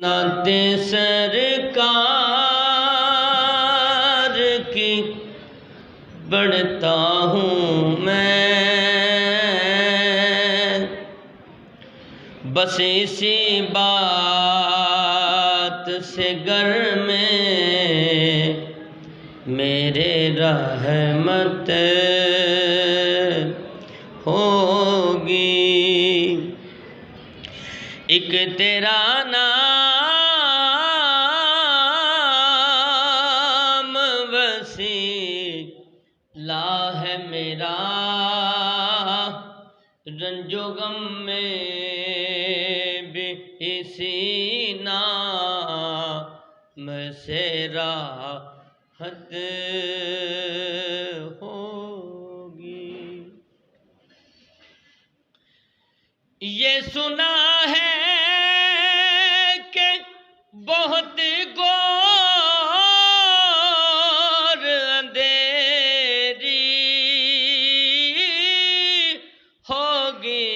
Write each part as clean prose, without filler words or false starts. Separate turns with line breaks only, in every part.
نعت سرکار کی پڑھتا ہوں میں، بس اسی بات سے گھر میں میرے رحمت ہوگی۔ ایک تیرا نام وسیلہ ہے میرا، رنج و غم میں بھی اسی نام سے راحت ہوگی۔ یہ سنا ہے کہ بہت گھور اندھیری ہوگی،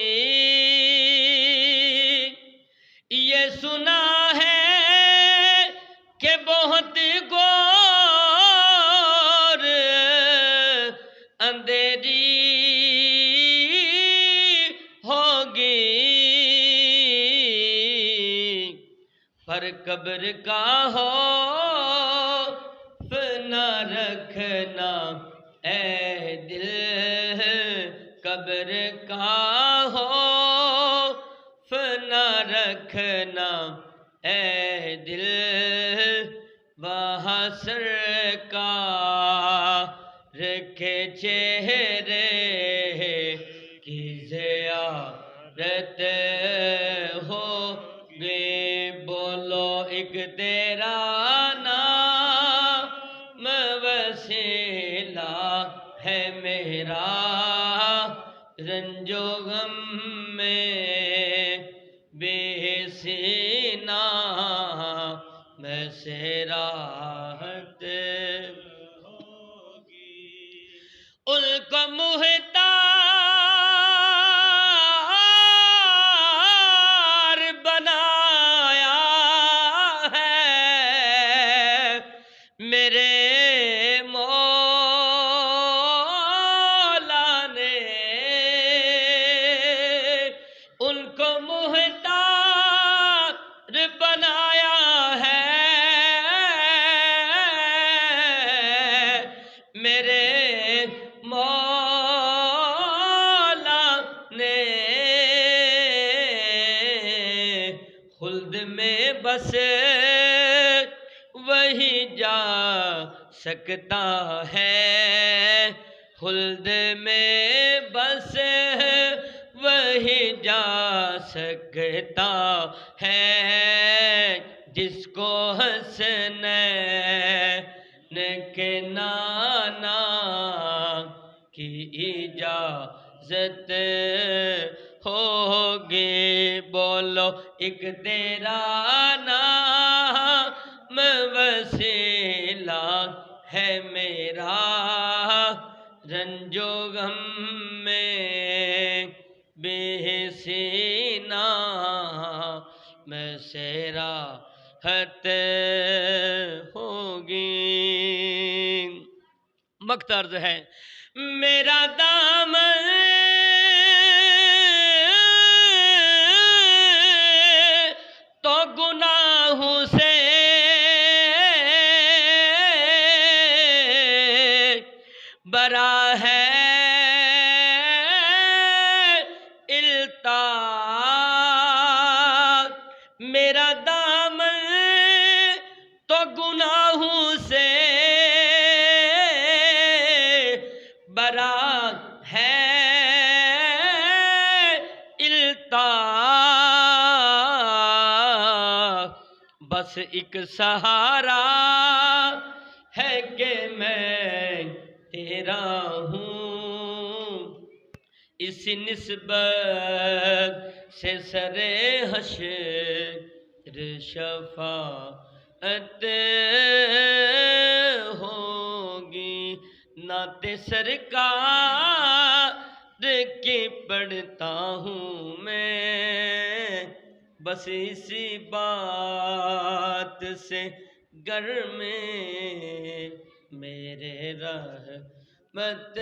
یہ سنا ہے کہ بہت گھور اندھیری ہوگی، پر قبر کا خوف نہ رکھنا اے دل، قبر کا خوف نہ رکھنا اے دل، وہاں سرکار کے چہرے کی زیارت ہوگی۔ بولو ایک تیرا نام وسیلہ ہے میرا، رنج و غم میں بھی اسی نام سے راحت ہوگی۔ ان کو محتار بنایا ہے میرے مولا نے، ان کو محتار بنایا ہے میرے مولا نے، خلد میں بس وہی جا سکتا ہے، خلد میں بس وہی جا سکتا ہے جس کو حسنین کے نانا کی اجازت ہوگی۔ بولو ایک تیرا نام وسیلہ ہے میرا، رنج و غم میں بھی اسی نام سے راحت ہوگی۔ مقت عرض ہے میرا دامن تو گناہوں سے برا ہے، الطاف میرا دامن تو گناہوں سے برا ہے، الطاف بس ایک سہارا ہے کہ میں تیرا ہوں، اس نسبت سے سر حشر شفاعت ہوگی۔ نعت سرکار کی پڑھتا ہوں میں، بس اسی بات سے گر میں میرے رحمت